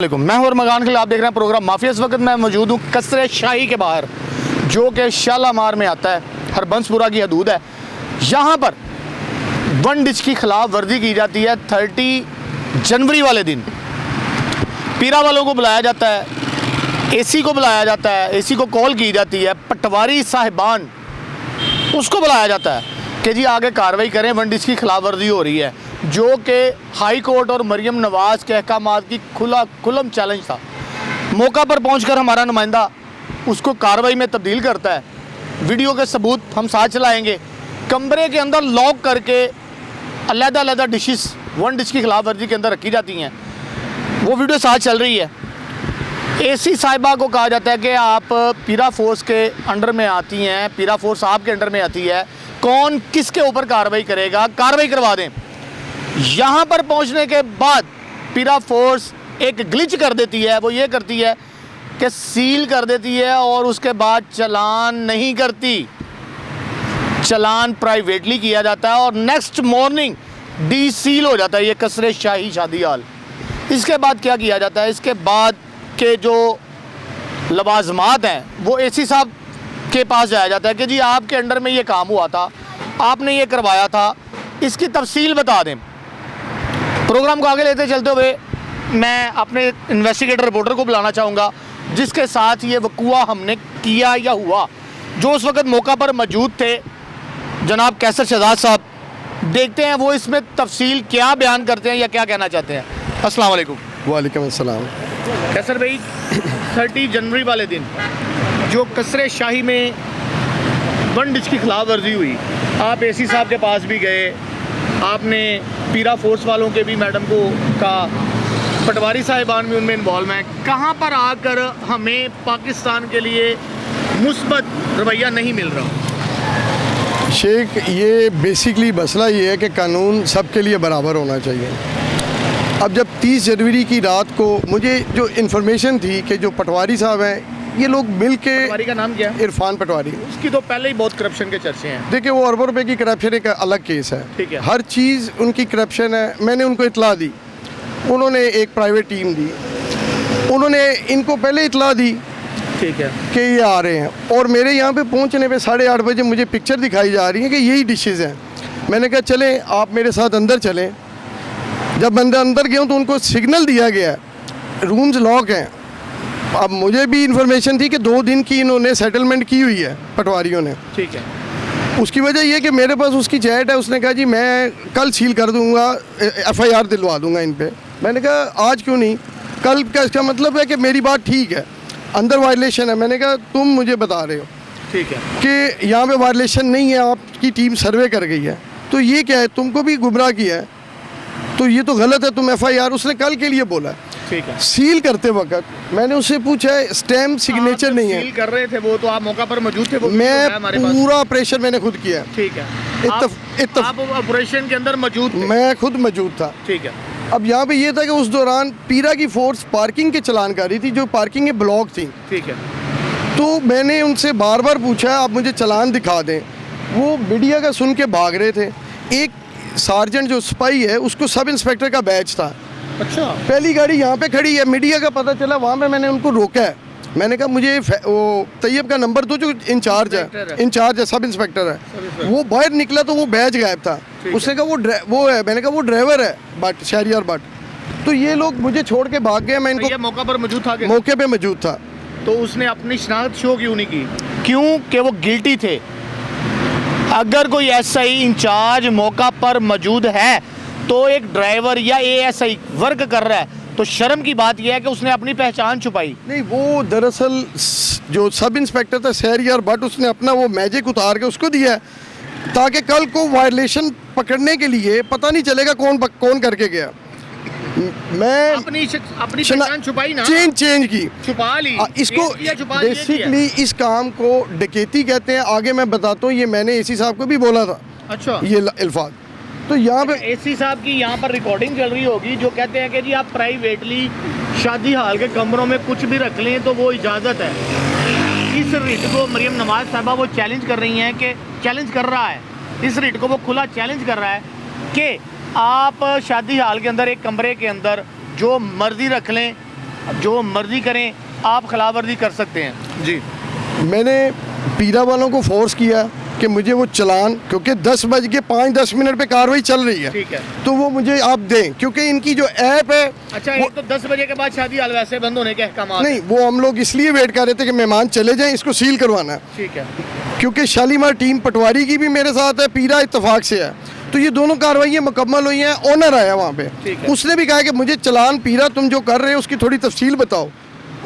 मैं हूं मकान के लिए आप देख रहे हैं प्रोग्राम माफिया। इस वक्त मैं मौजूद हूं कसरे शाही के बाहर जो कि शालामार में आता है, हरबंसपुरा की हदूद है। यहां पर वन डिश की खिलाफ वर्जी की जाती है। 30 जनवरी वाले दिन पीरा वालों को बुलाया जाता है, एसी को बुलाया जाता है, एसी को कॉल की जाती है, पटवारी साहिबान उसको बुलाया जाता है कि जी आगे कार्रवाई करें, वन डिश की खिलाफ वर्जी हो रही है, जो कि हाई कोर्ट और मरियम नवाज़ के अहकामात की खुलम चैलेंज था। मौका पर पहुंचकर हमारा नुमाइंदा उसको कार्रवाई में तब्दील करता है। वीडियो के सबूत हम साथ चलाएंगे। कमरे के अंदर लॉक करके अलग-अलग डिशेस वन डिश की खिलाफ वर्जी के अंदर रखी जाती हैं, वो वीडियो साथ चल रही है। एसी साहिबा को कहा जाता है कि आप पीरा फोर्स के अंडर में आती हैं, पीरा फोर्स आपके अंडर में आती है, कौन किसके ऊपर कार्रवाई करेगा, कार्रवाई करवा दें। यहाँ पर पहुँचने के बाद पीरा फोर्स एक ग्लिच कर देती है। वो ये करती है कि सील कर देती है और उसके बाद चालान नहीं करती, चालान प्राइवेटली किया जाता है और नेक्स्ट मॉर्निंग डी सील हो जाता है ये कसरे शाही शादी हाल। इसके बाद क्या किया जाता है, इसके बाद के जो लवाजमात हैं वो एसी साहब के पास जाया जाता है कि जी आपके अंडर में ये काम हुआ था, आपने ये करवाया था, इसकी तफसील बता दें। प्रोग्राम को आगे लेते चलते हुए मैं अपने इन्वेस्टिगेटर रिपोर्टर को बुलाना चाहूँगा जिसके साथ ये वक़ुआ हमने किया या हुआ, जो उस वक़्त मौका पर मौजूद थे, जनाब कैसर शहजाद साहब। देखते हैं वो इसमें तफसील क्या बयान करते हैं या क्या कहना चाहते हैं। अस्सलाम वालेकुम। वालेकुम अस्सलाम। कैसर भाई, 30 जनवरी वाले दिन जो कसरे शाही में वन डिश की खिलाफ वर्जी हुई, आप एसी साहब के पास भी गए, आपने पीरा फोर्स वालों के भी मैडम को कहा, पटवारी साहिबान भी उनमें इन्वॉल्व हैं। कहाँ पर आकर हमें पाकिस्तान के लिए मुस्बत रवैया नहीं मिल रहा? शेख, ये बेसिकली मसला ये है कि कानून सबके लिए बराबर होना चाहिए। अब जब 30 जनवरी की रात को मुझे जो इन्फॉर्मेशन थी कि जो पटवारी साहब हैं ये लोग मिल के, पटवारी का नाम क्या है? इरफान पटवारी। उसकी तो पहले ही बहुत करप्शन के चर्चे हैं। देखिए, वो अरबों रुपए की करप्शन एक अलग केस है, ठीक है। हर चीज़ उनकी करप्शन है। मैंने उनको इतला दी, उन्होंने एक प्राइवेट टीम दी, उन्होंने इनको पहले इतला दी, ठीक है, कि ये आ रहे हैं, और मेरे यहाँ पे पहुँचने पे 8:30 बजे मुझे पिक्चर दिखाई जा रही है कि यही डिशेज़ हैं। मैंने कहा चलें, आप मेरे साथ अंदर चलें। जब बंदा अंदर गया तो उनको सिग्नल दिया गया, रूम्स लॉक हैं। अब मुझे भी इंफॉर्मेशन थी कि 2 दिन की इन्होंने सेटलमेंट की हुई है पटवारियों ने, ठीक है। उसकी वजह यह कि मेरे पास उसकी चैट है। उसने कहा जी मैं कल सील कर दूंगा, FIR दिलवा दूंगा इन पे। मैंने कहा आज क्यों नहीं, कल का इसका मतलब है कि मेरी बात ठीक है, अंदर वायलेशन है। मैंने कहा तुम मुझे बता रहे हो, ठीक है, कि यहाँ पे वायलेशन नहीं है, आपकी टीम सर्वे कर गई है, तो ये क्या है, तुमको भी गुमराह किया है, तो ये तो गलत है, तुम FIR। उसने कल के लिए बोला, ठीक है। सील करते वक्त मैंने उससे पूछा है स्टैम्प सिग्नेचर नहीं है। सील कर रहे थे वो तो आप मौका पर मौजूद थे? वो मैं पूरा ऑपरेशन मैंने खुद किया, ठीक है। आप ऑपरेशन के अंदर मौजूद थे? मैं खुद मौजूद था, ठीक है। अब यहाँ पे ये था कि उस दौरान पीरा की फोर्स पार्किंग के चलान कर रही थी, जो पार्किंग के ब्लॉक थी, ठीक है। तो मैंने उनसे बार बार पूछा आप मुझे चलान दिखा दें, वो मीडिया का सुन के भाग रहे थे। एक सार्जेंट जो सिपाही है उसको सब इंस्पेक्टर का बैच था। अच्छा। पहली गाड़ी यहाँ पे खड़ी है, मीडिया का पता चला, वहाँ पे मैंने उनको रोका है। मैंने कहा मुझे वो तैयब का नंबर दो जो इंचार्ज है, सब इंस्पेक्टर है। वो बाहर निकला तो वो बैच गायब था। उसने कहा वो है। मैंने कहा वो ड्राइवर है बट शहरियार बट। तो ये लोग मुझे छोड़ के भाग गए। मैं इनको मौका पर मौजूद था, मौके पे मौजूद था। तो उसने अपनी शनाख्त शो क्यों नहीं की? क्यों कि वो गिल्टी थे। अगर कोई SI इंचार्ज मौका पर मौजूद है तो एक ड्राइवर या ASI वर्क कर रहा है तो शर्म की बात यह है कि उसने अपनी पहचान छुपाई नहीं। वो दरअसल जो सब इंस्पेक्टर था शहरियार बट, उसने अपना वो मैजिक उतार के उसको दिया है ताकि कल को वायलेशन पकड़ने के लिए पता नहीं चलेगा कौन करके गया। मैं अपनी पहचान छुपाई ना, चेंज की, छुपा ली। इसको बेसिकली इस काम को डकैती कहते हैं। आगे मैं बताता हूँ, ये मैंने एसी साहब को भी बोला था। अच्छा। ये अल्फाज तो यहाँ पे एसी साहब की यहाँ पर रिकॉर्डिंग चल रही होगी जो कहते हैं कि जी आप प्राइवेटली शादी हाल के कमरों में कुछ भी रख लें तो वो इजाज़त है। इस रिट को मरियम नवाज साहबा वो चैलेंज कर रही हैं कि चैलेंज कर रहा है, इस रिट को वो खुला चैलेंज कर रहा है कि आप शादी हाल के अंदर एक कमरे के अंदर जो मर्जी रख लें, जो मर्जी करें, आप खिलाफ वर्जी कर सकते हैं। जी मैंने पीरा वालों को फोर्स किया कि मुझे वो चलान, क्योंकि 10:05 पे कार्रवाई चल रही है, ठीक है। तो वो मुझे आप दें, क्योंकि इनकी जो ऐप है अच्छा, वो, एक तो 10 बजे के बाद शादी हाल वैसे बंद होने के अहकाम नहीं, वो हम लोग इसलिए वेट कर रहे थे कि मेहमान चले जाएं, इसको सील करवाना है, ठीक है। क्योंकि शालीमार टीम पटवारी की भी मेरे साथ है, पीरा इत्तेफाक से है, तो ये दोनों कार्रवाइयाँ मुकम्मल हुई हैं। ऑनर आया वहाँ पे, ठीक है। उसने भी कहा कि मुझे चलान पीरा तुम जो कर रहे हो उसकी थोड़ी तफसील बताओ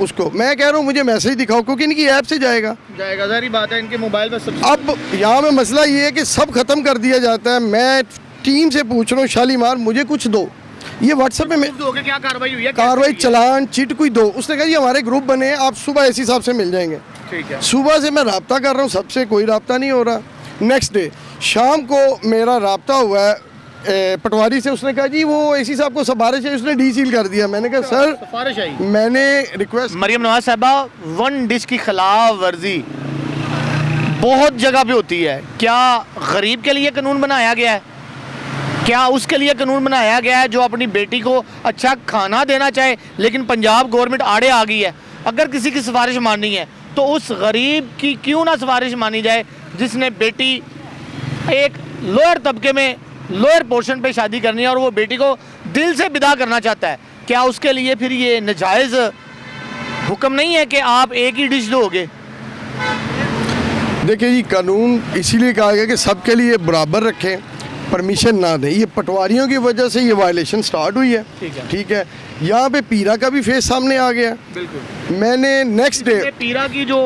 उसको। मैं कह रहा हूँ मुझे मैसेज दिखाओ, क्योंकि इनकी ऐप से जाएगा। जारी बात है, इनके मोबाइल पर सब। अब यहाँ में मसला ये है कि सब ख़त्म कर दिया जाता है। मैं टीम से पूछ रहा हूँ शालीमार मुझे कुछ दो, ये व्हाट्सएप में क्या कार्रवाई हुई है? कार्रवाई चलान चिट कोई दो। उसने कहा जी हमारे ग्रुप बने हैं, आप सुबह एसी साहब से मिल जाएंगे। ठीक है। सुबह से मैं रब्ता कर रहा हूँ, सबसे कोई रब्ता नहीं हो रहा। नेक्स्ट डे शाम को मेरा रब्ता हुआ है पटवारी से, उसने कहा जी वो एसी साहब को सिफारिश है, उसने डी सील कर दिया। मैंने कहा सर सिफारिश आई, मैंने रिक्वेस्ट। मरियम नवाज साहबा, वन डिश की खिलाफ वर्जी बहुत जगह पे होती है। क्या गरीब के लिए कानून बनाया गया है? क्या उसके लिए कानून बनाया गया है जो अपनी बेटी को अच्छा खाना देना चाहे, लेकिन पंजाब गवर्नमेंट आड़े आ गई है? अगर किसी की सिफारिश माननी है तो उस गरीब की क्यों ना सिफारिश मानी जाए जिसने बेटी एक लोअर तबके में लोअर पोर्शन पे शादी करनी है और वो बेटी को दिल से विदा करना चाहता है। क्या उसके लिए फिर ये नाजायज़ हुक्म नहीं है कि आप एक ही डिश दोगे? देखिए जी, कानून इसीलिए कहा गया कि सबके लिए बराबर रखें, परमिशन ना दें। ये पटवारियों की वजह से ये वायलेशन स्टार्ट हुई है। ठीक है। यहाँ पे पीरा का भी फेस सामने आ गया। बिल्कुल। मैंने नेक्स्ट डे पीरा की जो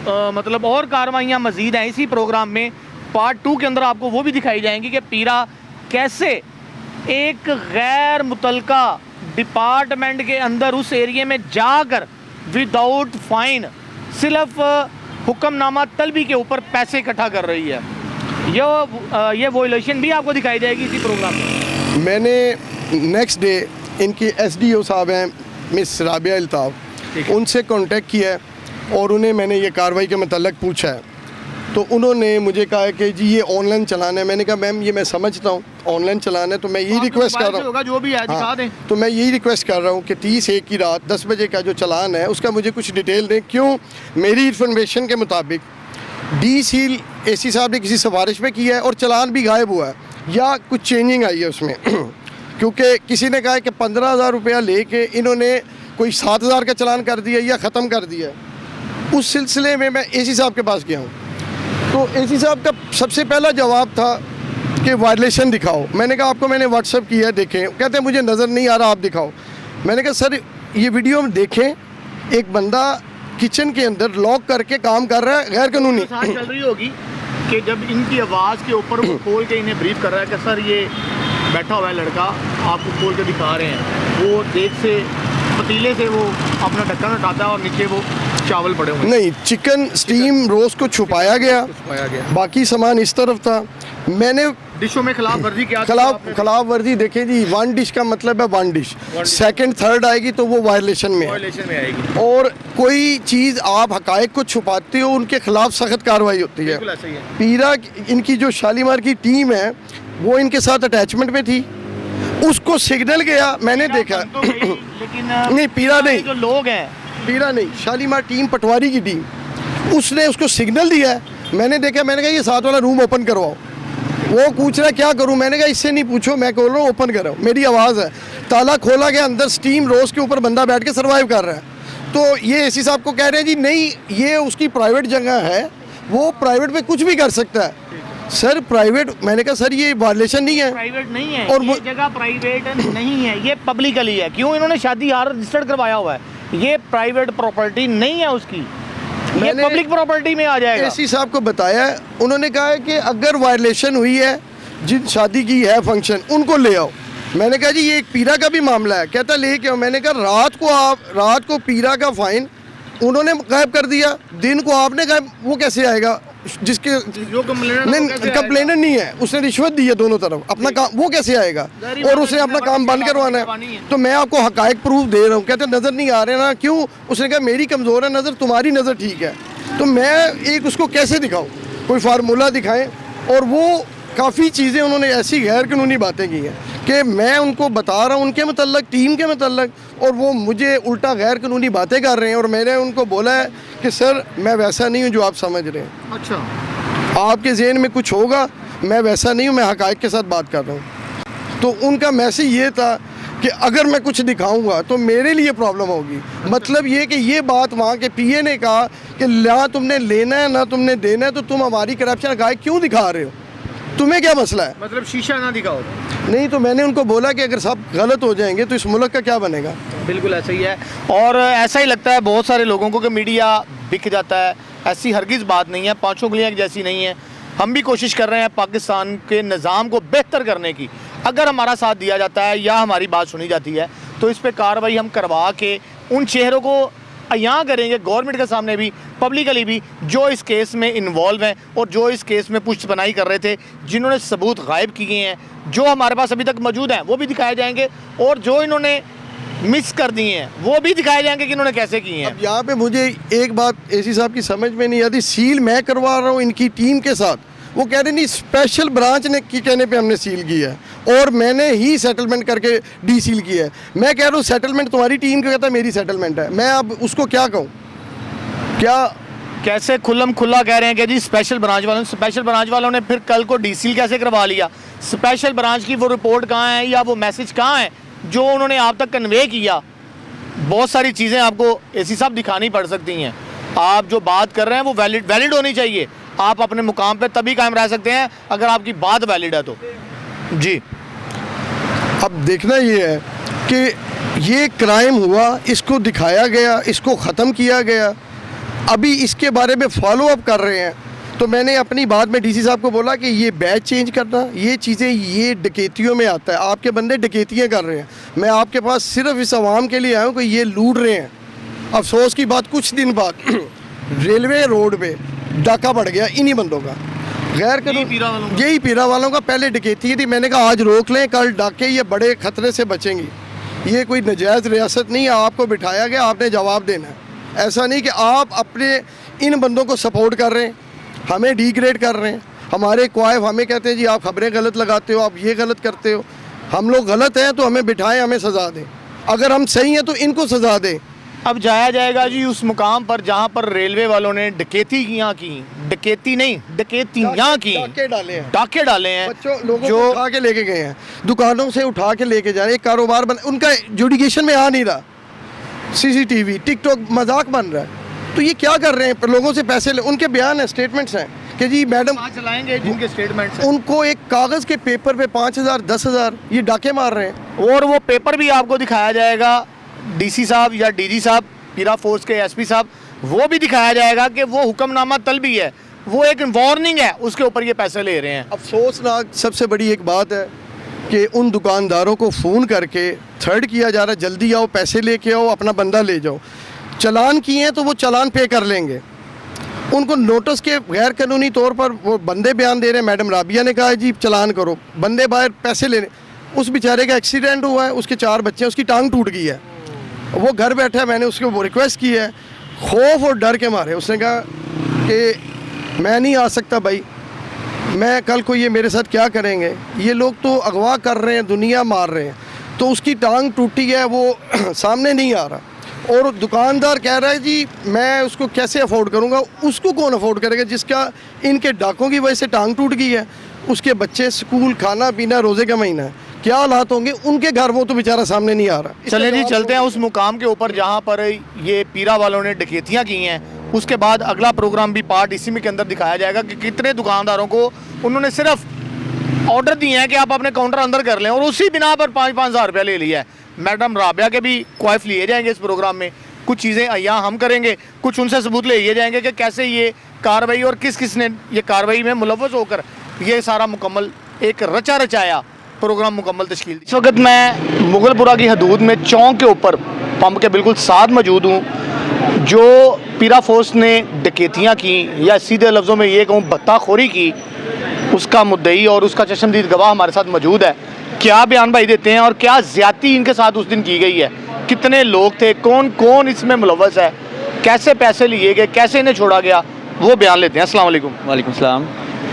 मतलब और कार्रवाइयाँ मजीद हैं इसी प्रोग्राम में, पार्ट 2 के अंदर आपको वो भी दिखाई जाएंगी कि पीरा कैसे एक गैर मुतलका डिपार्टमेंट के अंदर उस एरिया में जाकर विदाउट फाइन सिर्फ हुक्मनामा तलबी के ऊपर पैसे इकट्ठा कर रही है। ये वोलेशन भी आपको दिखाई जाएगी इसी प्रोग्राम में। मैंने नेक्स्ट डे इनकी SDO साहब हैं मिस राबिया अल्ताफ़, उनसे कांटेक्ट किया है और उन्हें मैंने ये कार्रवाई के मतलब पूछा है, तो उन्होंने मुझे कहा है कि जी ये ऑनलाइन चलाना है। मैंने कहा मैम ये मैं समझता हूँ ऑनलाइन चलाना है, तो मैं यही रिक्वेस्ट कर रहा हूँ, जो भी है दिखा दें। तो मैं यही रिक्वेस्ट कर रहा हूँ कि 30/1 की रात 10 बजे का जो चलान है उसका मुझे कुछ डिटेल दें। क्यों? मेरी इन्फॉर्मेशन के मुताबिक डी सील एसी साहब ने किसी सिफारिश पे किया है और चलान भी गायब हुआ है या कुछ चेंजिंग आई है उसमें क्योंकि किसी ने कहा है कि 15,000 रुपया लेके इन्होंने कोई 7,000 का चलान कर दिया या ख़त्म कर दिया। उस सिलसिले में मैं एसी साहब के पास गया हूँ, तो एसी साहब का सबसे पहला जवाब था कि वायलेशन दिखाओ। मैंने कहा आपको मैंने व्हाट्सअप किया है, देखें। कहते हैं मुझे नज़र नहीं आ रहा, आप दिखाओ। मैंने कहा सर ये वीडियो में देखें, एक बंदा किचन के अंदर लॉक करके काम कर रहा है गैर कानूनी। चल रही होगी कि जब इनकी आवाज़ के ऊपर वो खोल के इन्हें ब्रीफ कर रहा है कि सर ये बैठा हुआ है लड़का, आपको खोल के दिखा रहे हैं, वो देख से पतीले से वो अपना ढक्कन उठाता है और नीचे वो चावल पड़े हुए। नहीं, चिकन स्टीम रोस्ट को छुपाया गया, बाकी सामान इस तरफ था। मैंने डिशों में खिलाफ वर्जी क्या खिलाफ वर्जी देखे जी, 1 डिश का मतलब है 1 डिश, सेकंड थर्ड आएगी तो वो वायलेशन में आएगी। और कोई चीज़ आप हकायक को छुपाते हो उनके खिलाफ सख्त कार्रवाई होती है। पीरा इनकी जो शालीमार की टीम है वो इनके साथ अटैचमेंट में थी, उसको सिग्नल गया, मैंने देखा। लेकिन नहीं, पीरा नहीं, जो लोग हैं, पीरा नहीं, शालीमार टीम पटवारी की टीम, उसने उसको सिग्नल दिया है। मैंने देखा, मैंने कहा ये साथ वाला रूम ओपन करवाओ। वो पूछ रहा है क्या करूं? मैंने कहा इससे नहीं पूछो, मैं बोल रहा हूँ ओपन करो, मेरी आवाज़ है। ताला खोला गया, अंदर स्टीम रोस्ट के ऊपर बंदा बैठ के सर्वाइव कर रहा है। तो ये एसी साहब को कह रहे हैं जी नहीं ये उसकी प्राइवेट जगह है, वो प्राइवेट पे कुछ भी कर सकता है। सर प्राइवेट, मैंने कहा सर ये वायलेशन नहीं है, प्राइवेट नहीं है और ये जगह प्राइवेट नहीं है, ये पब्लिकली है। क्यों? इन्होंने शादी हार रजिस्टर्ड करवाया हुआ है, ये प्राइवेट प्रॉपर्टी नहीं है उसकी, ये पब्लिक प्रॉपर्टी में आ जाएगा। एसी साहब को बताया, उन्होंने कहा है कि अगर वायलेशन हुई है, जिन शादी की है फंक्शन, उनको ले आओ। मैंने कहा जी ये एक पीरा का भी मामला है। कहता ले के आओ। मैंने कहा रात को पीरा का फाइन उन्होंने गायब कर दिया, दिन को आपने गायब, वो कैसे आएगा? जिसके जो कंप्लेनर नहीं है, उसने रिश्वत दी है दोनों तरफ, अपना काम वो कैसे आएगा? और उसने अपना काम बंद करवाना है। तो मैं आपको हकायक प्रूफ दे रहा हूँ। कहते नज़र नहीं आ रहे ना, क्यों? उसने कहा मेरी कमज़ोर है नज़र, तुम्हारी नज़र ठीक है। तो मैं एक उसको कैसे दिखाऊँ? कोई फार्मूला दिखाएं। और वो काफ़ी चीज़ें उन्होंने ऐसी गैर कानूनी बातें की हैं कि मैं उनको बता रहा हूँ उनके मतलब टीम के मतलब, और वो मुझे उल्टा गैर कानूनी बातें कर रहे हैं। और मैंने उनको बोला है कि सर मैं वैसा नहीं हूँ जो आप समझ रहे हैं। अच्छा, आपके ज़हन में कुछ होगा, मैं वैसा नहीं हूँ, मैं हक़ाइक़ के साथ बात कर रहा हूँ। तो उनका मैसेज ये था कि अगर मैं कुछ दिखाऊंगा तो मेरे लिए प्रॉब्लम होगी। मतलब ये कि ये बात वहाँ के पीए ने कहा कि ना तुमने लेना है ना तुमने देना है, तो तुम हमारी करप्शन हक़ाइक़ क्यों दिखा रहे हो, तुम्हें क्या मसला है? मतलब शीशा ना दिखाओ। नहीं, तो मैंने उनको बोला कि अगर सब गलत हो जाएंगे तो इस मुल्क का क्या बनेगा। बिल्कुल ऐसा ही है, और ऐसा ही लगता है बहुत सारे लोगों को कि मीडिया बिक जाता है। ऐसी हरगिज़ बात नहीं है, पाँचों उंगलियां एक जैसी नहीं है। हम भी कोशिश कर रहे हैं पाकिस्तान के निज़ाम को बेहतर करने की। अगर हमारा साथ दिया जाता है या हमारी बात सुनी जाती है तो इस पर कार्रवाई हम करवा के उन चेहरों को यहाँ करेंगे, गवर्नमेंट के सामने भी, पब्लिकली भी, जो इस केस में इन्वॉल्व हैं और जो इस केस में पुष्ट बनाई कर रहे थे, जिन्होंने सबूत गायब किए हैं, जो हमारे पास अभी तक मौजूद हैं वो भी दिखाए जाएंगे, और जो इन्होंने मिस कर दिए हैं वो भी दिखाए जाएंगे कि इन्होंने कैसे किए हैं। अब यहाँ पे मुझे एक बात एसी साहब की समझ में नहीं आती, सील मैं करवा रहा हूँ इनकी टीम के साथ, वो कह रहे नहीं स्पेशल ब्रांच ने की कहने पे हमने सील किया है और मैंने ही सेटलमेंट करके डी सील किया है। मैं कह रहा हूँ सेटलमेंट तुम्हारी टीम का कहता है मेरी सेटलमेंट है, मैं अब उसको क्या कहूँ? क्या कैसे खुल्लम खुल्ला कह रहे हैं कि जी स्पेशल ब्रांच वालों ने फिर कल को डीसील कैसे करवा लिया? स्पेशल ब्रांच की वो रिपोर्ट कहाँ है या वो मैसेज कहाँ है जो उन्होंने आप तक कन्वे किया? बहुत सारी चीज़ें आपको एसी साहब दिखानी पड़ सकती हैं। आप जो बात कर रहे हैं वो वैलिड होनी चाहिए। आप अपने मुकाम पे तभी कायम रह सकते हैं अगर आपकी बात वैलिड है तो। जी, अब देखना ये है कि ये क्राइम हुआ, इसको दिखाया गया, इसको ख़त्म किया गया, अभी इसके बारे में फॉलो अप कर रहे हैं। तो मैंने अपनी बात में डीसी साहब को बोला कि ये बैच चेंज करना, ये चीज़ें ये डकैतियों में आता है, आपके बंदे डकैतियाँ कर रहे हैं। मैं आपके पास सिर्फ इस आवाम के लिए आया हूँ कि ये लूट रहे हैं। अफसोस की बात, कुछ दिन बाद रेलवे रोड पे डाका बढ़ गया इन्हीं बंदों का, गैर कानूनी, यही पीरा वालों का। पहले डकैती थी, मैंने कहा आज रोक लें, कल डाके ये बड़े ख़तरे से बचेंगी। ये कोई नजायज़ रियासत नहीं है, आपको बिठाया गया, आपने जवाब देना है। ऐसा नहीं कि आप अपने इन बंदों को सपोर्ट कर रहे हैं, हमें डिग्रेड कर रहे हैं। हमारे क्वाइफ हमें कहते हैं जी आप खबरें गलत लगाते हो, आप ये गलत करते हो। हम लोग गलत हैं तो हमें बिठाएं, हमें सज़ा दें। अगर हम सही हैं तो इनको सज़ा दें। अब जाया जाएगा जी उस मुकाम पर जहाँ पर रेलवे वालों ने डकैतियाँ की, डकैतियाँ की, डाके डाले हैं, बच्चों लोगों को उठा के लेके गए हैं, दुकानों से उठा के लेके जा रहे हैं, कारोबार बन, उनका जुडिकेशन में आ नहीं रहा। सीसीटीवी, टिकटॉक मजाक बन रहा है। तो ये क्या कर रहे हैं? लोगों से पैसे ले, उनके बयान है, स्टेटमेंट्स हैं कि जी मैडम चलाएंगे, जिनके स्टेटमेंट्स हैं, उनको एक कागज़ के पेपर पे 5,000 10,000 ये डाके मार रहे हैं। और वो पेपर भी आपको दिखाया जाएगा, डीसी साहब या डीजी साहब, पीरा फोर्स के एसपी साहब, वो भी दिखाया जाएगा कि वो हुक्मनामा तलबी है, वो एक वार्निंग है, उसके ऊपर ये पैसे ले रहे हैं। अफसोसनाक सबसे बड़ी एक बात है कि उन दुकानदारों को फ़ोन करके थर्ड किया जा रहा है, जल्दी आओ, पैसे लेके आओ, अपना बंदा ले जाओ। चालान किए हैं तो वो चालान पे कर लेंगे। उनको नोटिस के गैर कानूनी तौर पर वो बंदे बयान दे रहे हैं, मैडम राबिया ने कहा है जी चालान करो, बंदे बाहर पैसे लेने। उस बेचारे का एक्सीडेंट हुआ है, उसके 4 बच्चे हैं, उसकी टांग टूट गई है, वो घर बैठा है। मैंने उसको वो रिक्वेस्ट की है, खौफ और डर के मारे उसने कहा कि मैं नहीं आ सकता भाई, मैं कल को ये मेरे साथ क्या करेंगे, ये लोग तो अगवा कर रहे हैं, दुनिया मार रहे हैं। तो उसकी टांग टूटी है, वो सामने नहीं आ रहा, और दुकानदार कह रहा है जी मैं उसको कैसे अफोर्ड करूँगा। उसको कौन अफोर्ड करेगा जिसका इनके डाकों की वजह से टांग टूट गई है, उसके बच्चे स्कूल, खाना पीना, रोज़े का महीना है, क्या हालात होंगे उनके घर, वो तो बेचारा सामने नहीं आ रहा। चले जी, चलते हैं उस मुकाम के ऊपर जहाँ पर ये पीरा वालों ने डकैतियाँ की हैं। उसके बाद अगला प्रोग्राम भी पार्ट इसी में के अंदर दिखाया जाएगा कि कितने दुकानदारों को उन्होंने सिर्फ ऑर्डर दिए हैं कि आप अपने काउंटर अंदर कर लें, और उसी बिना पर 5-5 हज़ार रुपया ले लिया है। मैडम राबिया के भी क्वाइफ लिए जाएंगे इस प्रोग्राम में, कुछ चीज़ें यहाँ हम करेंगे, कुछ उनसे सबूत ले जाएंगे कि कैसे ये कार्रवाई और किस किस ने ये कार्रवाई में मुलव्वस होकर ये सारा मुकम्मल एक रचा रचाया प्रोग्राम मुकम्मल तश्कील दी। इस वक्त मैं मुगलपुरा की हदूद में चौक के ऊपर पंप के बिल्कुल साथ मौजूद हूँ। जो पीरा फोर्स ने डकैतियाँ की, या सीधे लफ्ज़ों में ये कहूँ बत्ताखोरी की, उसका मुद्दई और उसका चश्मदीद गवाह हमारे साथ मौजूद है। क्या बयान भाई देते हैं और क्या ज़्यादती इनके साथ उस दिन की गई है, कितने लोग थे, कौन कौन इसमें मुलव्वस है, कैसे पैसे लिए गए, कैसे इन्हें छोड़ा गया, वो बयान लेते हैं। अस्सलाम वालेकुम। वालेकुम सलाम।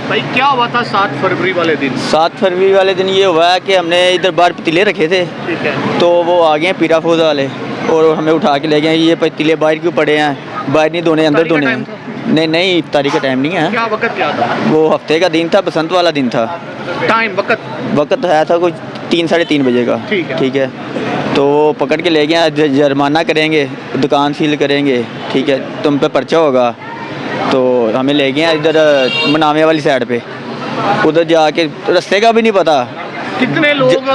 भाई क्या हुआ था 7 फरवरी वाले दिन? 7 फरवरी वाले दिन ये हुआ है कि हमने इधर बाहर पतीले रखे थे, ठीक है। तो वो आ गए पीरा फौज वाले और हमें उठा के ले गए। ये पतीले बाहर क्यों पड़े हैं, बाहर नहीं धोने, अंदर धोने हैं। नहीं इफ्तारी का टाइम नहीं है। क्या वक्त क्या था? वो हफ्ते का दिन था, बसंत वाला दिन था। टाइम वक्त है था कुछ 3 साढ़े 3 बजे का। ठीक है। तो वो पकड़ के ले गए, जुर्माना करेंगे, दुकान सील करेंगे, ठीक है, तुम पे पर्चा होगा। तो हमें ले गए इधर मनावे वाली साइड पे, उधर जाके रास्ते का भी नहीं पता। कितने लोग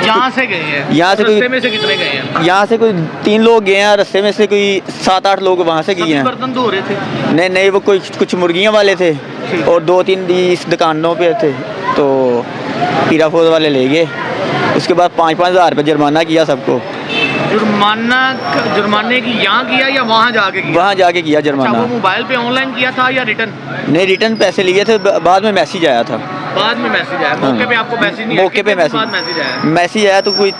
यहाँ से गए हैं? यहाँ से रास्ते में से कितने गए हैं? यहाँ से कोई 3 लोग गए हैं, रास्ते में से कोई 7-8 लोग वहाँ से गए हैं। बर्तन धो रहे थे? नहीं वो कुछ मुर्गियाँ वाले थे और 2-3 इस दुकानों पे थे। तो पीरा फौज वाले ले गए। उसके बाद 5-5 हज़ार रुपये जुर्माना किया सबको। जुर्माने की यहाँ किया या वहाँ जाके किया? वहाँ जाके किया जुर्माना। वो मोबाइल पे ऑनलाइन किया था या रिटर्न? नहीं, रिटर्न पैसे लिए थे, बाद में मैसेज आया था। बाद में मैसेज आया? मौके पे आपको मैसेज नहीं आया? मौके पे मैसेज आया तो कोई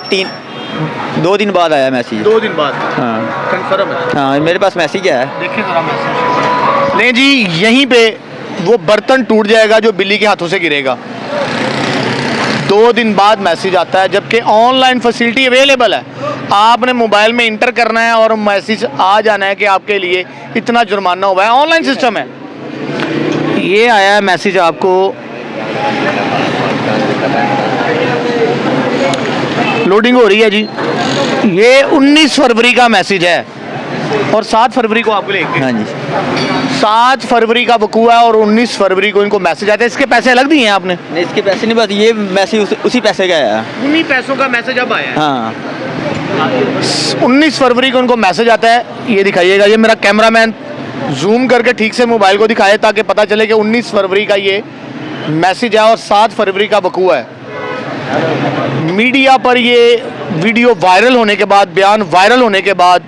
2 दिन बाद आया मैसेज। 2 दिन बाद? हाँ कंफर्म है? हाँ, मेरे पास मैसेज आया। देखिए जरा मैसेज। नहीं जी, यहीं पे वो बर्तन टूट जाएगा जो बिल्ली के हाथों से गिरेगा। 2 दिन बाद मैसेज आता है, जबकि ऑनलाइन फैसिलिटी अवेलेबल है। आपने मोबाइल में इंटर करना है और मैसेज आ जाना है कि आपके लिए इतना जुर्माना हुआ है। ऑनलाइन सिस्टम है। ये आया है मैसेज आपको, लोडिंग हो रही है जी। ये 19 फरवरी का मैसेज है और 7 फरवरी को आपको लेंगे। हाँ जी, 7 फरवरी का वकूआ है और 19 फरवरी को इनको मैसेज आता है। इसके पैसे अलग दिए हैं आपने? नहीं, इसके पैसे नहीं, बात ये मैसेज उसी पैसे का आया। उन्हीं पैसों का मैसेज अब आया है? हाँ। 19 फरवरी को इनको मैसेज आता है। ये दिखाइएगा, ये मेरा कैमरामैन जूम करके ठीक से मोबाइल को दिखाए ताकि पता चले कि 19 फरवरी का ये मैसेज है और 7 फरवरी का वकूआ है। मीडिया पर ये वीडियो वायरल होने के बाद, बयान वायरल होने के बाद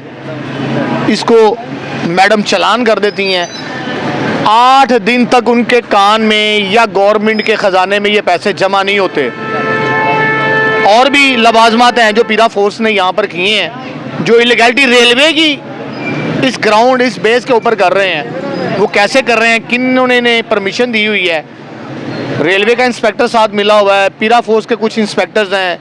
इसको मैडम चालान कर देती हैं। 8 दिन तक उनके कान में या गवर्नमेंट के ख़जाने में ये पैसे जमा नहीं होते। और भी लवाजमात हैं जो पीरा फोर्स ने यहाँ पर किए हैं, जो इलीगैलिटी रेलवे की इस ग्राउंड, इस बेस के ऊपर कर रहे हैं। वो कैसे कर रहे हैं, किन्होंने ने परमिशन दी हुई है? रेलवे का इंस्पेक्टर साथ मिला हुआ है, पीरा फोर्स के कुछ इंस्पेक्टर्स हैं।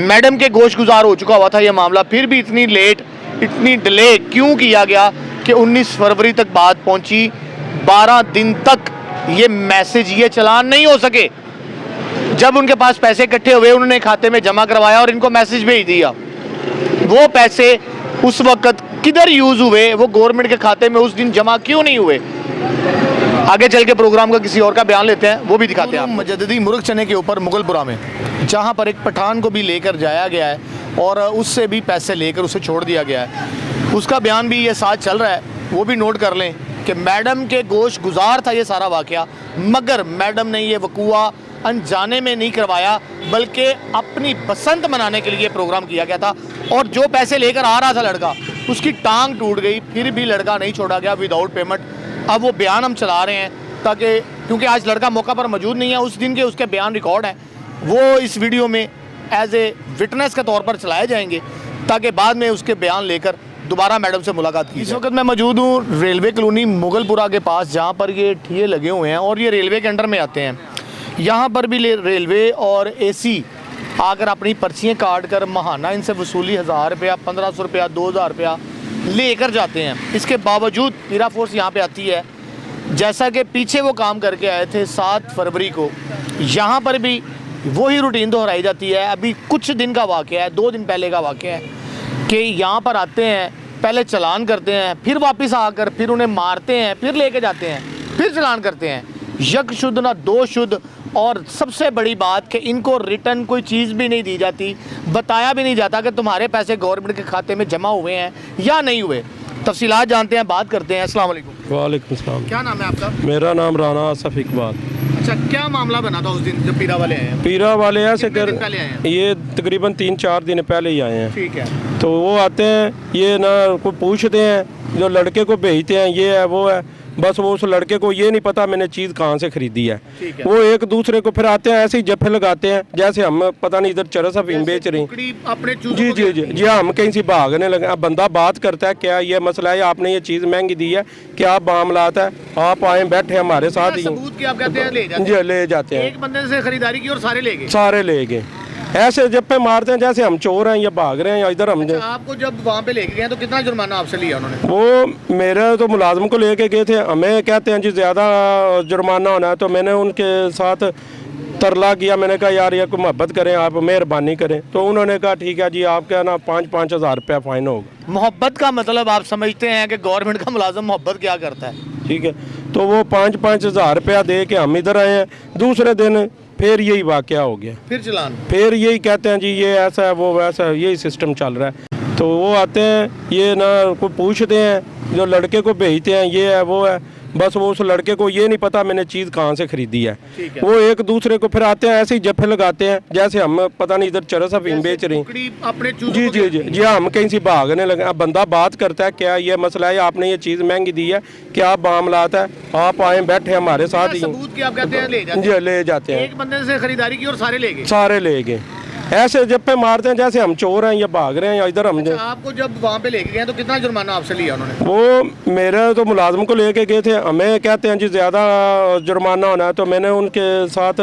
मैडम के गोश गुजार हो चुका हुआ था ये मामला, फिर भी इतनी लेट, इतनी डिले क्यों किया गया कि 19 फरवरी तक बात पहुंची? 12 दिन तक ये मैसेज, ये चालान नहीं हो सके। जब उनके पास पैसे इकट्ठे हुए, उन्होंने खाते में जमा करवाया और इनको मैसेज भेज दिया। वो पैसे उस वक्त किधर यूज हुए, वो गवर्नमेंट के खाते में उस दिन जमा क्यों नहीं हुए? आगे चल के प्रोग्राम का किसी और का बयान लेते हैं, वो भी दिखाते हैं। मजददी मुर्ग चने के ऊपर मुगलपुरा में, जहां पर एक पठान को भी लेकर जाया गया है और उससे भी पैसे लेकर उसे छोड़ दिया गया है, उसका बयान भी ये साथ चल रहा है। वो भी नोट कर लें कि मैडम के गोश गुजार था ये सारा वाकया, मगर मैडम ने ये वकूआ अनजाने में नहीं करवाया, बल्कि अपनी बसंत मनाने के लिए प्रोग्राम किया गया था। और जो पैसे लेकर आ रहा था लड़का, उसकी टांग टूट गई, फिर भी लड़का नहीं छोड़ा गया विदाउट पेमेंट। अब वो बयान हम चला रहे हैं ताकि, क्योंकि आज लड़का मौका पर मौजूद नहीं है, उस दिन के उसके बयान रिकॉर्ड हैं, वो इस वीडियो में एज ए विटनेस के तौर पर चलाए जाएंगे ताकि बाद में उसके बयान लेकर दोबारा मैडम से मुलाकात की। इस वक्त मैं मौजूद हूँ रेलवे कॉलोनी मुगलपुरा के पास, जहाँ पर ये ठिये लगे हुए हैं और ये रेलवे के अंडर में आते हैं। यहाँ पर भी रेलवे और एसी आकर अपनी पर्चियाँ काट कर महाना इनसे वसूली 1000 रुपया, 1500 रुपया, 2000 रुपया लेकर जाते हैं। इसके बावजूद पीरा फोर्स यहाँ पे आती है, जैसा कि पीछे वो काम करके आए थे 7 फरवरी को। यहाँ पर भी वही रूटीन दोहराई जाती है। अभी कुछ दिन का वाक़या है, 2 दिन पहले का वाक़या है कि यहाँ पर आते हैं, पहले चालान करते हैं, फिर वापस आकर फिर उन्हें मारते हैं, फिर लेके जाते हैं, फिर चालान करते हैं। यक शुद्ध ना दो शुद्ध। और सबसे बड़ी बात कि इनको रिटर्न कोई चीज़ भी नहीं दी जाती, बताया भी नहीं जाता कि तुम्हारे पैसे गवर्नमेंट के खाते में जमा हुए हैं या नहीं हुए। तफसीलात जानते हैं, बात करते हैं। अस्सलाम वालेकुम। वालेकुम सलाम। क्या नाम है आपका? मेरा नाम राना आसफ इकबाल। अच्छा, क्या मामला बना था उस दिन जब पीरा वाले आए हैं? पीरा वाले ऐसे कितने दिन पहले आए हैं? ये तकरीबन 3-4 दिन पहले ही आए हैं। ठीक है। तो वो आते हैं, ये ना को पूछते हैं, जो लड़के को भेजते हैं, ये है वो है, बस वो उस लड़के को ये नहीं पता मैंने चीज़ कहाँ से खरीदी है। वो एक दूसरे को फिर आते हैं ऐसे ही जफ्फे लगाते हैं जैसे हम पता नहीं इधर चरस अफीम बेच रहे हैं। अपने जी जी जी जी हम कहीं से भागने लगे। अब बंदा बात करता है क्या ये मसला है, आपने ये चीज़ महंगी दी है, क्या मामलात है, आप आए बैठे हमारे साथ ही सबूत की आप कहते हैं ले जाते जी ले जाते हैं। एक बंदे से खरीदारी की और सारे ले गए। सारे ले गए ऐसे जप्पे मारते हैं जैसे हम चोर हैं या भाग रहे हैं या इधर हम आपको जब वहाँ पे लेके गए तो कितना जुर्माना आपसे लिया उन्होंने? वो मेरे तो मुलाजम को लेके गए थे, हमें कहते हैं जी ज़्यादा जुर्माना होना है, तो मैंने उनके साथ तरला किया। मैंने कहा यार ये कोई मोहब्बत करें, आप मेहरबानी करें। तो उन्होंने कहा ठीक है जी आपका ना 5-5 हज़ार रुपया फ़ाइन होगा। मोहब्बत का मतलब आप समझते हैं कि गवर्नमेंट का मुलाजम मोहब्बत क्या करता है? ठीक है, तो वो 5-5 हज़ार रुपया दे के हम इधर आए हैं। दूसरे दिन फिर यही वाक़या हो गया, फिर चलान, फिर यही कहते हैं जी ये ऐसा है वो वैसा है, यही सिस्टम चल रहा है। तो वो आते हैं ये ना कोई पूछते हैं, जो लड़के को भेजते हैं ये है वो है, बस वो उस लड़के को ये नहीं पता मैंने चीज़ कहाँ से खरीदी है। वो एक दूसरे को फिर आते हैं ऐसे ही जफ्फे लगाते हैं जैसे हम पता नहीं इधर चरस अफीम बेच रहे हैं। अपने जी जी जी जी हम कहीं से भागने लगे। अब बंदा बात करता है क्या ये मसला है, आपने ये चीज़ महंगी दी है, क्या मामलात है, आप आए बैठे हमारे साथ ही सबूत की आप कहते हैं ले जाते जी ले जाते हैं। एक बंदे से खरीदारी की और सारे ले गए। सारे ले गए ऐसे जप्पे मारते हैं जैसे हम चोर हैं या भाग रहे हैं या इधर हम आपको जब वहाँ पे लेके गए तो कितना जुर्माना आपसे लिया उन्होंने? वो मेरे तो मुलाजम को लेके गए थे, हमें कहते हैं जी ज़्यादा जुर्माना होना है, तो मैंने उनके साथ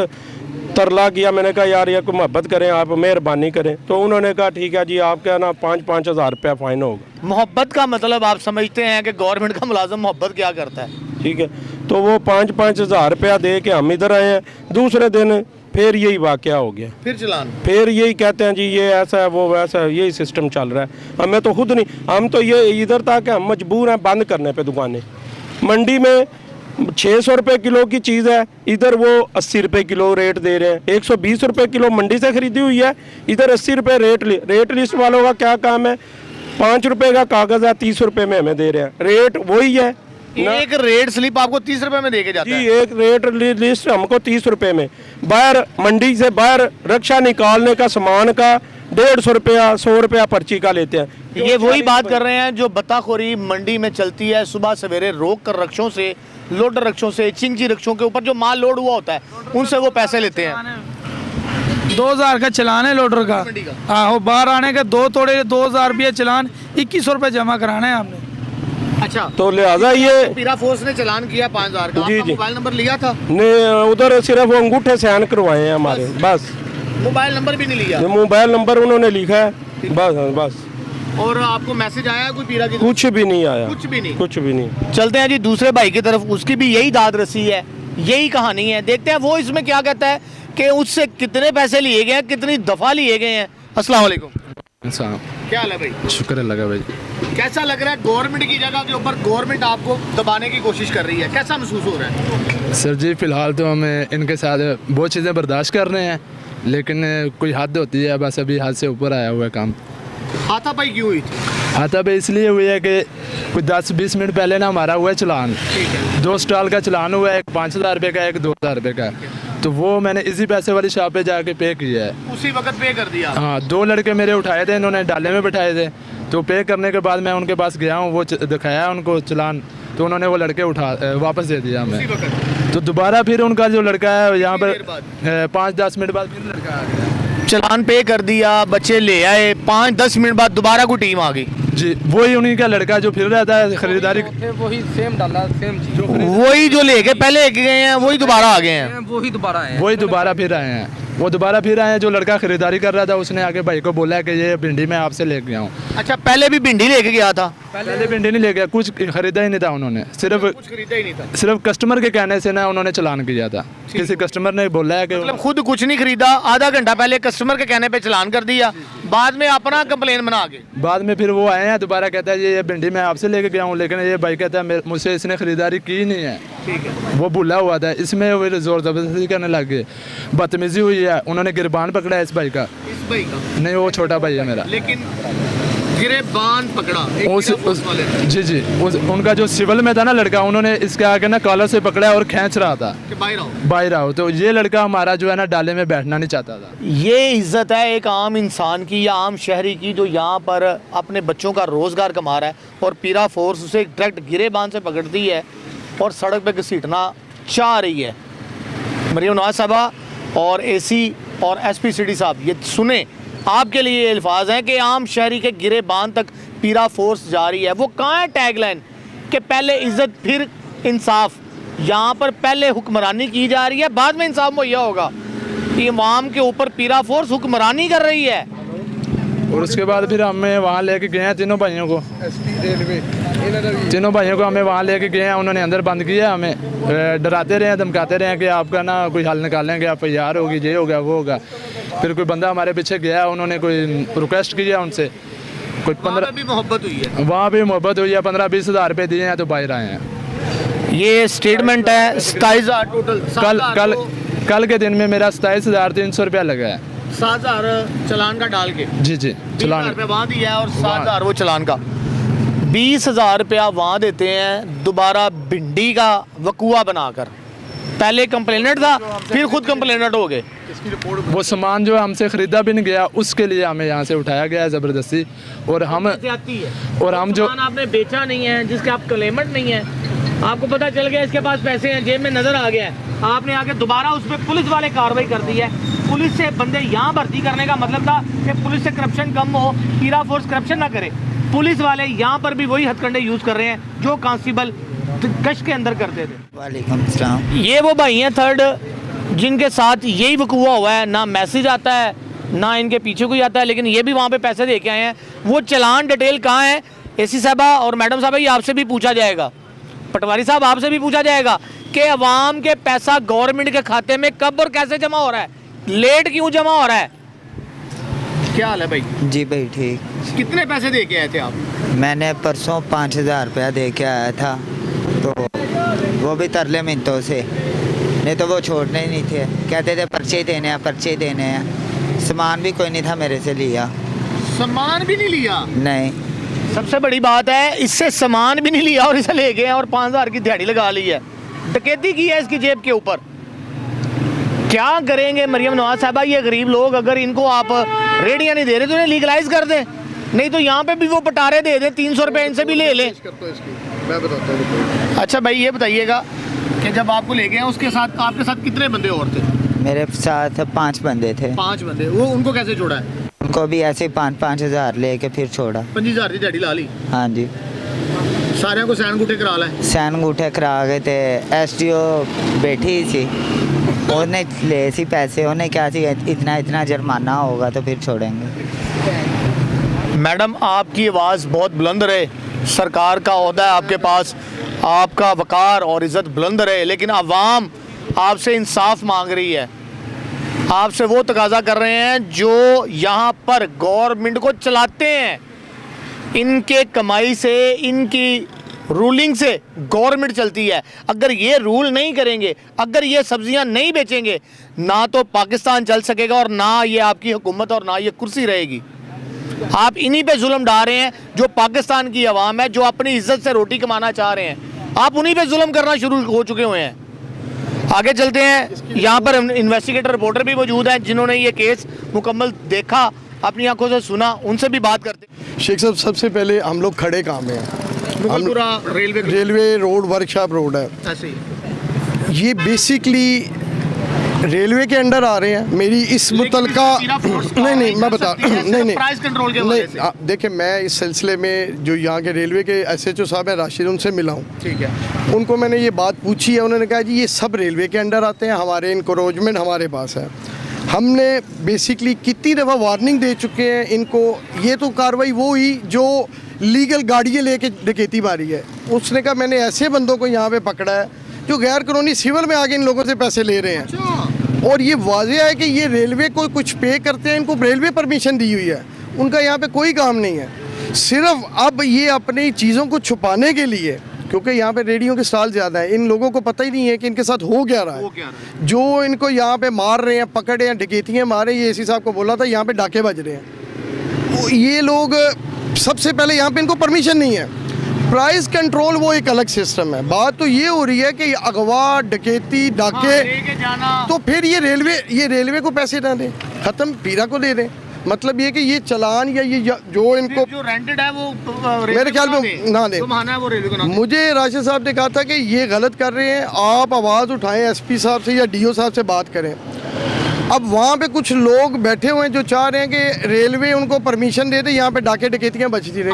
तरला किया। मैंने कहा यार ये कोई मोहब्बत करें, आप मेहरबानी करें। तो उन्होंने कहा ठीक है जी आपका ना 5-5 हज़ार रुपया फ़ाइन होगा। मोहब्बत का मतलब आप समझते हैं कि गवर्नमेंट का मुलाजम मोहब्बत क्या करता है? ठीक है, तो वो 5-5 हज़ार रुपया दे के हम इधर आए हैं। दूसरे दिन फिर यही वाक़या हो गया, फिर चलान, फिर यही कहते हैं जी ये ऐसा है वो वैसा है, यही सिस्टम चल रहा है। हमें तो खुद नहीं, हम तो ये इधर था कि हम मजबूर हैं बंद करने पे दुकानें। मंडी में 600 रुपये किलो की चीज़ है, इधर वो 80 रुपये किलो रेट दे रहे हैं। 120 रुपये किलो मंडी से खरीदी हुई है, इधर 80 रुपये रेट लिस्ट वालों का क्या काम है, 5 रुपये का कागज़ है 30 रुपये में हमें दे रहे हैं। रेट वही है, एक रेट स्लिप आपको 30 रुपए में देके जाता है। जी एक रेट लिस्ट हमको 30 रुपये में, बाहर मंडी से बाहर रक्षा निकालने का सामान का 150 रुपया 100 रुपया पर्ची का लेते हैं। ये वही बात कर रहे हैं जो बत्ताखोरी मंडी में चलती है। सुबह सवेरे रोक कर रक्षों से, लोडर रक्षों से, चिंची रक्षों के ऊपर जो माल लोड हुआ होता है उनसे वो पैसे लेते हैं। 2000 का चलान है लोडर का, आहो बाहर आने का 2 तोड़े 2000 रुपये चलान, 2100 रुपये जमा कराना है आपने। अच्छा, तो लिहाजा ये पीरा फोर्स ने चलान किया 5000 का। जी, आपका जी। मोबाइल नंबर लिया था? ने उधर सिर्फ वो अंगूठे साइन करवाए हैं हमारे, बस मोबाइल नंबर भी नहीं लिया? मोबाइल नंबर उन्होंने लिखा है बस। और आपको मैसेज आया कोई पीरा की? कुछ भी नहीं आया, कुछ भी नहीं। कुछ भी नहीं। चलते हैं जी दूसरे भाई की तरफ, उसकी भी यही दाद रसी है, यही कहानी है। देखते हैं वो इसमें क्या कहता है कि उससे कितने पैसे लिए गए हैं, कितनी दफा लिए गए हैं। अस्सलाम वालेकुम। क्या हाल है भाई? शुक्र अल्लाह भाई। कैसा लग रहा है गवर्नमेंट की जगह के ऊपर गवर्नमेंट आपको दबाने की कोशिश कर रही है, कैसा महसूस हो रहा है? सर जी फ़िलहाल तो हमें इनके साथ बहुत चीज़ें बर्दाश्त कर रहे हैं, लेकिन कोई हद होती है, बस अभी हद से ऊपर आया हुआ है काम। हाथापाई क्यों हुई थी? हाथापाई इसलिए हुई है कि कुछ 10-20 मिनट पहले ना हमारा हुआ है चलान, 2 स्टॉल का चलान हुआ है, एक 5000 रुपये का, एक 2000 रुपये का। तो वो मैंने इसी पैसे वाली शॉप पे जाके पे किया है, उसी वक्त पे कर दिया? हाँ, 2 लड़के मेरे उठाए थे, इन्होंने डाले में बैठाए थे। तो पे करने के बाद मैं उनके पास गया हूँ, वो दिखाया उनको चलान, तो उन्होंने वो लड़के वापस दे दिया हमें। तो दोबारा फिर उनका जो लड़का है यहाँ पर 5-10 मिनट बाद फिर लड़का आ गया, चलान पे कर दिया, बच्चे ले आए, 5-10 मिनट बाद दोबारा कोई टीम आ गई। जी वही उन्हीं का लड़का जो फिर रहता है खरीदारी, वही सेम डाला, सेम चीज वही जो लेके पहले लेके गए हैं वही दोबारा आ गए हैं। वही दोबारा है, वही दोबारा फिर आए हैं। वो दोबारा फिर आए हैं, जो लड़का खरीदारी कर रहा था उसने आके भाई को बोला कि ये भिंडी मैं आपसे लेके गया हूँ। अच्छा, पहले भी भिंडी लेके गया था? पहले भिंडी नहीं ले गया, कुछ खरीदा ही नहीं था उन्होंने, कुछ खरीदा ही नहीं था। सिर्फ कस्टमर के कहने से ना उन्होंने चलान किया था। किसी कस्टमर ने बोला है कि मतलब खुद कुछ नहीं खरीदा, आधा घंटा पहले कस्टमर के कहने पे चलान कर दिया, बाद में अपना कंप्लेन बना के बाद में फिर वो आए हैं दोबारा, कहता है ये भिंडी मैं आपसे लेके गया हूँ, लेकिन ये भाई कहता है मुझसे इसने खरीदारी की नहीं है। ठीक है, वो भूला हुआ था, इसमें वो जोर जबरदस्ती करने लग गए, बदतमीजी हुई है। उन्होंने गिरबान पकड़ा है इस भाई का, इस भाई का नहीं वो छोटा भाई है मेरा, लेकिन गिरबान पकड़ा एक जी जी उनका जो सिविल में था ना लड़का, उन्होंने इसके आगे ना कॉलर से पकड़ा और खींच रहा था कि बाहर आओ। तो ये लड़का हमारा जो है ना डाले में बैठना नहीं चाहता था। ये इज्जत है एक आम इंसान की या आम शहरी की जो यहाँ पर अपने बच्चों का रोज़गार कमा रहा है, और पीरा फोर्स उसे डायरेक्ट गिरेबान से पकड़ती है। और सड़क पे घसीटना चाह रही है। मरियम नवाज साहबा और एसी और एसपी सिटी साहब, ये सुने, आपके लिए ये अल्फाज हैं कि आम शहरी के गिरे बांध तक पीरा फोर्स जा रही है। वो कहाँ है टैगलाइन कि पहले इज्जत फिर इंसाफ? यहाँ पर पहले हुक्मरानी की जा रही है, बाद में इंसाफ मुहैया होगा। इमाम के ऊपर पीरा फोर्स हुक्मरानी कर रही है। और उसके बाद फिर हमें वहाँ लेके गए हैं तीनों भाइयों को, तीनों भाइयों को हमें वहाँ लेके गए हैं। उन्होंने अंदर बंद किया, हमें डराते रहे, धमकाते रहे कि आपका ना कोई हल निकालेंगे, आप तैयार होगी, ये होगा वो होगा। फिर कोई बंदा हमारे पीछे गया, उन्होंने कोई रिक्वेस्ट किया उनसे, कोई 15 भी मोहब्बत हुई है, वहाँ भी मोहब्बत हुई है, 15-20 हज़ार रुपये दिए हैं तो बाहर आए हैं। ये स्टेटमेंट है 27,000 टोटल। कल के दिन में मेरा 27,300 रुपया लगा है। 7,000 चलान का डाल के, जी 20,000 रुपया वहाँ दिया है और 7,000 वो चलान का। 20,000 रुपया वहाँ देते हैं दोबारा भिंडी का वकुआ बनाकर। पहले कंप्लेनेंट था, फिर खुद कंप्लेनेंट हो गए। वो सामान जो हमसे ख़रीदा भी नहीं गया, उसके लिए हमें यहाँ से उठाया गया है ज़बरदस्ती। और हम जो आपने बेचा नहीं है, जिसके आप क्लेमेंट नहीं है, आपको पता चल गया इसके पास पैसे हैं, जेब में नजर आ गया है, आपने आके दोबारा उस पर पुलिस वाले कार्रवाई कर दी है। पुलिस से बंदे यहाँ भर्ती करने का मतलब था कि पुलिस से करप्शन कम हो, पीरा फोर्स करप्शन ना करे। पुलिस वाले यहाँ पर भी वही हथकंडे यूज कर रहे हैं जो कांस्टेबल गश्त के अंदर करते थे। वालेकुम सलाम। ये वो भाई हैं थर्ड जिनके साथ यही वकूआ हुआ है, ना मैसेज आता है ना इनके पीछे कोई आता है, लेकिन ये भी वहाँ पे पैसे दे के आए हैं। वो चलान डिटेल कहाँ है? एसी साहबा और मैडम साहबा, ये आपसे भी पूछा जाएगा, पटवारी साहब आपसे भी पूछा जाएगा कि अवाम के पैसा गवर्नमेंट के खाते में कब और कैसे जमा हो रहा है, लेट क्यों जमा हो रहा है? क्या हाल है भाई? जी भाई ठीक। कितने पैसे दे के आए थे आप? मैंने परसों 5,000 रुपया दे के आया था, तो वो भी तरले मिनटों से, नहीं तो वो छोड़ने ही नहीं थे, कहते थे पर्चे देने हैं, पर्चे देने हैं। सामान भी कोई नहीं था मेरे से लिया। सामान भी नहीं लिया? नहीं। सबसे बड़ी बात है, इससे सामान भी नहीं लिया और इसे ले गए और 5,000 की दिहाड़ी लगा ली है, डकैती की है इसकी जेब के ऊपर। क्या करेंगे मरियम नवाज साहबा? ये गरीब लोग, अगर इनको आप रेडियाँ नहीं दे रहे तो इन्हें लीगलाइज कर दें, नहीं तो यहाँ पे भी वो पटारे दे दें, 300 रुपये इनसे भी ले लें। मैं बताता हूँ। अच्छा भाई, ये बताइएगा कि जब आपको ले गए उसके साथ आपके साथ कितने बंदे और थे? मेरे साथ 5 बंदे थे। 5 बंदे। वो उनको कैसे छोड़ा है? उनको भी ऐसे 5-5 हज़ार लेके फिर छोड़ा। 25,000 की दिहाड़ी ला ली? हाँ जी। सारे को सैन अंगूठे करा लें? सैन अंगूठे करा गए थे। SDO बैठी थी, उन्हें ले सी पैसे, उन्हें क्या थी, इतना जुर्माना होगा तो फिर छोड़ेंगे। मैडम, आपकी आवाज़ बहुत बुलंद रहे, सरकार का ओहदा है आपके पास, आपका वकार और इज़्ज़त बुलंद रहे, लेकिन आवाम आपसे इंसाफ मांग रही है, आपसे वो तकाजा कर रहे हैं जो यहाँ पर गवर्नमेंट को चलाते हैं। इनके कमाई से, इनकी रूलिंग से गवर्नमेंट चलती है। अगर ये रूल नहीं करेंगे, अगर ये सब्जियां नहीं बेचेंगे, ना तो पाकिस्तान चल सकेगा और ना ये आपकी हुकूमत और ना ये कुर्सी रहेगी। आप इन्हीं पे जुल्म डाल रहे हैं जो पाकिस्तान की आवाम है, जो अपनी इज्जत से रोटी कमाना चाह रहे हैं। आप उन्हीं पे जुल्म करना शुरू हो चुके हुए हैं। आगे चलते हैं, यहाँ पर इन्वेस्टिगेटर रिपोर्टर भी मौजूद हैं जिन्होंने ये केस मुकम्मल देखा, अपनी आंखों से सुना, उनसे भी बात करते हैं। शेख साहब, सबसे पहले हम लोग खड़े काम में हैं। पूरा रेलवे रोड, वर्कशॉप रोड है, ऐसे ही। ये बेसिकली रेलवे के अंडर आ रहे हैं। मेरी इस मुतलका नहीं मैं बता नहीं प्राइस कंट्रोल के वजह से। देखिए, मैं इस सिलसिले में जो यहाँ के रेलवे के SHO साहब हैं राशिद, उनसे मिला हूँ। ठीक है। उनको मैंने ये बात पूछी है, उन्होंने कहा जी ये सब रेलवे के अंडर आते हैं, हमारे इनक्रोचमेंट हमारे पास है। हमने बेसिकली कितनी दफ़ा वार्निंग दे चुके हैं इनको। ये तो कार्रवाई वो हुई जो लीगल गाड़ियाँ लेके डकैती मारी है। उसने कहा मैंने ऐसे बंदों को यहाँ पे पकड़ा है जो गैर कानूनी सिविल में आगे इन लोगों से पैसे ले रहे हैं। और ये वाज़ेह है कि ये रेलवे को कुछ पे करते हैं, इनको रेलवे परमिशन दी हुई है, उनका यहाँ पे कोई काम नहीं है। सिर्फ अब ये अपनी चीज़ों को छुपाने के लिए, क्योंकि यहाँ पे रेडियो के स्टॉल ज़्यादा है, इन लोगों को पता ही नहीं है कि इनके साथ हो क्या रहा है। जो इनको यहाँ पे मार रहे हैं, पकड़े हैं, डकैतियाँ मारे, ये एसी साहब को बोला था यहाँ पे डाके बज रहे हैं। ये लोग सबसे पहले यहाँ पे इनको परमिशन नहीं है। प्राइस कंट्रोल वो एक अलग सिस्टम है। बात तो ये हो रही है कि अगवा, डकैती, डाके, तो फिर ये रेलवे को पैसे ना दें, ख़त्म, पीरा को दे दें। मतलब ये कि ये चालान या ये जो इनको जो रेंटेड है वो मेरे ख्याल में ना दे। जो माना है वो रेलवे को ना दे। मुझे राशिद साहब ने कहा था कि ये गलत कर रहे हैं, आप आवाज़ उठाएं एसपी साहब से या डीओ साहब से बात करें। अब वहाँ पे कुछ लोग बैठे हुए हैं जो चाह रहे हैं कि रेलवे उनको परमिशन दे दे, यहाँ पे डाके डकैतियाँ बचती रहे।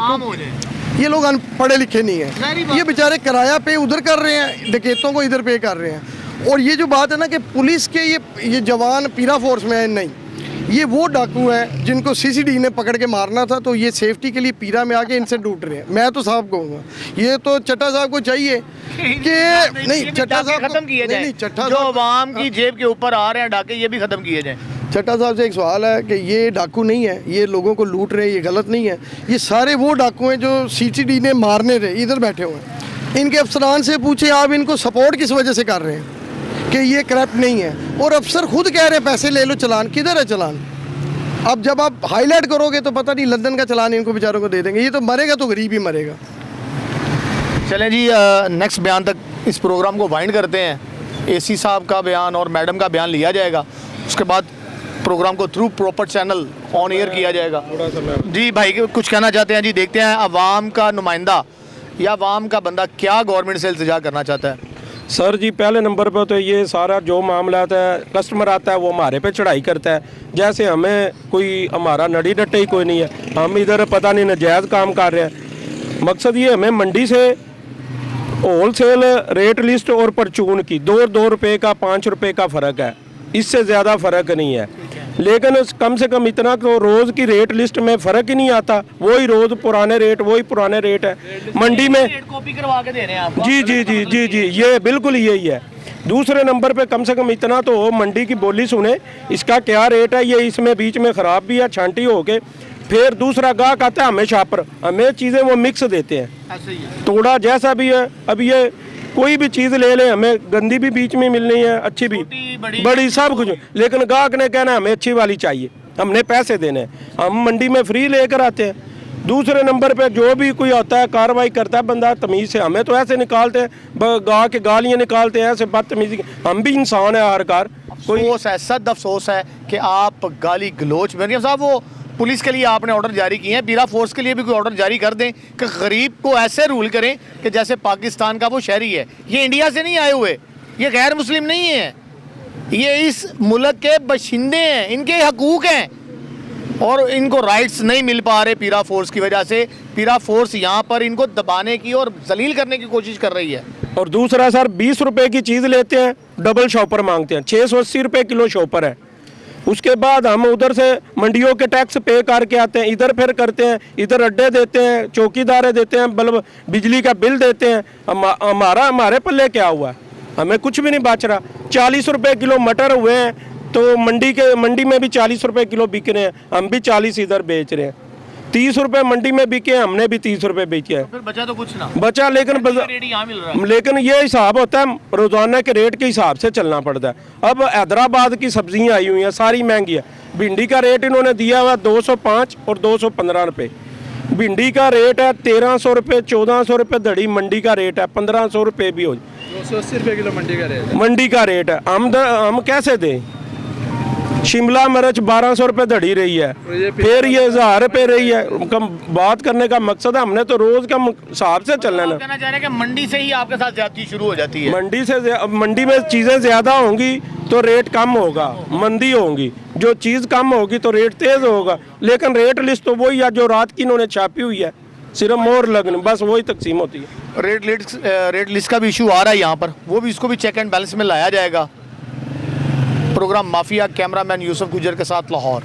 ये लोग अनपढ़े लिखे नहीं है, ये बेचारे किराया पे उधर कर रहे हैं, डकैतों को इधर पे कर रहे हैं। और ये जो बात है ना कि पुलिस के ये जवान पीरा फोर्स में है, नहीं, ये वो डाकू हैं जिनको सीसीडी ने पकड़ के मारना था, तो ये सेफ्टी के लिए पीरा में आके इनसे लूट रहे हैं। मैं तो साहब कहूँगा ये तो चट्टा साहब को चाहिए कि नहीं, चट्टा साहब खत्म किए जाए, चट्टा जो आवाम की जेब के ऊपर आ रहे हैं डाके, ये भी खत्म किए जाए। चट्टा साहब से एक सवाल है कि ये डाकू नहीं है, ये लोगों को लूट रहे हैं, ये गलत नहीं है। ये सारे वो डाकू हैं जो सीसीडी ने मारने थे, इधर बैठे हुए हैं। इनके अफसरान से पूछे आप इनको सपोर्ट किस वजह से कर रहे हैं कि ये करप्ट नहीं है, और अफसर खुद कह रहे हैं पैसे ले लो, चलान किधर है चालान? अब जब आप हाईलाइट करोगे तो पता नहीं लंदन का चालान इनको बेचारों को दे देंगे। ये तो मरेगा तो गरीब ही मरेगा। चलें जी, नेक्स्ट बयान तक इस प्रोग्राम को वाइंड करते हैं। एसी साहब का बयान और मैडम का बयान लिया जाएगा, उसके बाद प्रोग्राम को through proper channel on air किया जाएगा। जी भाई कुछ कहना चाहते हैं? जी देखते हैं अवाम का नुमाइंदा या अवाम का बंदा क्या गवर्नमेंट से इल्तिजा करना चाहता है। सर जी पहले नंबर पर तो ये सारा जो मामला आता है, कस्टमर आता है वो हमारे पे चढ़ाई करता है, जैसे हमें कोई हमारा नडी नट्टे ही कोई नहीं है, हम इधर पता नहीं नाजायज़ काम कर रहे हैं। मकसद ये हमें मंडी से होलसेल रेट लिस्ट और परचून की 2 रुपये का 5 रुपये का फ़र्क है, इससे ज़्यादा फ़र्क नहीं है। लेकिन कम से कम इतना तो रोज़ की रेट लिस्ट में फ़र्क ही नहीं आता, वही रोज़ पुराने रेट है मंडी में। कॉपी करवा के दे रहे हैं आपको। जी, ये बिल्कुल यही है। दूसरे नंबर पे कम से कम इतना तो हो, मंडी की बोली सुने, इसका क्या रेट है, ये इसमें बीच में ख़राब भी है, छांटी हो के फिर दूसरा गाहक आता है हमें शापर, हमें चीज़ें वो मिक्स देते हैं, तोड़ा जैसा भी है। अब ये कोई भी चीज़ ले लें, हमें गंदी भी बीच में मिलनी है, अच्छी भी बड़ी सब कुछ, लेकिन गाहक ने कहना हमें अच्छी वाली चाहिए, हमने पैसे देने हैं, हम मंडी में फ्री लेकर आते हैं। दूसरे नंबर पे जो भी कोई आता है कार्रवाई करता है बंदा तमीज़ से, हमें तो ऐसे निकालते हैं, गाँव के गालियाँ निकालते हैं ऐसे बदतमीज़ी। हम भी इंसान है हर कार, कोई अफसोस है, सद अफसोस है कि आप गाली गलोच में साहब, वो पुलिस के लिए आपने ऑर्डर जारी किए हैं, पीरा फोर्स के लिए भी कोई ऑर्डर जारी कर दें कि गरीब को ऐसे रूल करें कि जैसे पाकिस्तान का वो शहरी है। ये इंडिया से नहीं आए हुए, ये गैर मुस्लिम नहीं है, ये इस मुल्क के बशिंदे हैं, इनके हकूक़ हैं और इनको राइट्स नहीं मिल पा रहे पीरा फोर्स की वजह से। पीरा फोर्स यहाँ पर इनको दबाने की और जलील करने की कोशिश कर रही है। और दूसरा सर 20 रुपए की चीज़ लेते हैं, डबल शॉपर मांगते हैं, 680 रुपये किलो शॉपर है। उसके बाद हम उधर से मंडियों के टैक्स पे करके आते हैं, इधर फिर करते हैं, इधर अड्डे देते हैं, चौकीदारे देते हैं, बल्ब बिजली का बिल देते हैं। हमारे पल्ले क्या हुआ है? हमें कुछ भी नहीं बच रहा। 40 रुपये किलो मटर हुए हैं तो मंडी में भी 40 रुपये किलो बिक रहे हैं, हम भी 40 इधर बेच रहे हैं। 30 रुपये मंडी में बिके, हमने भी 30 रुपये बेचे हैं। फिर बचा तो कुछ ना बचा, लेकिन लेकिन ये हिसाब होता है रोज़ाना के रेट के हिसाब से चलना पड़ता है। अब हैदराबाद की सब्जियां आई हुई हैं, सारी महंगी है। भिंडी का रेट इन्होंने दिया हुआ 205 और 215 रुपये। भिंडी का रेट है 1300 रुपये, 1400 रुपये धड़ी मंडी का रेट है, 1500 रुपये भी हो, 280 रुपये किलो मंडी का रेट है। हम कैसे दें? शिमला मिर्च 1200 रुपये धड़ी रही है, फिर ये 1000 रुपये रही है। कम बात करने का मकसद है, हमने तो रोज का हिसाब से चलना है। कहना चाह रहे हैं कि मंडी से ही आपके साथ ज्यादती शुरू हो जाती है। मंडी में चीज़ें ज़्यादा होंगी तो रेट कम होगा, मंदी होगी, जो चीज़ कम होगी तो रेट तेज़ होगा। लेकिन रेट लिस्ट तो वही है जो रात की इन्होंने छापी हुई है, सिर्फ मोहर लगने, बस वही तकसीम होती है। रेट लिस्ट का भी इशू आ रहा है यहाँ पर, वो भी इसको भी चेक एंड बैलेंस में लाया जाएगा। प्रोग्राम माफिया, कैमरामैन यूसुफ गुजर के साथ लाहौर।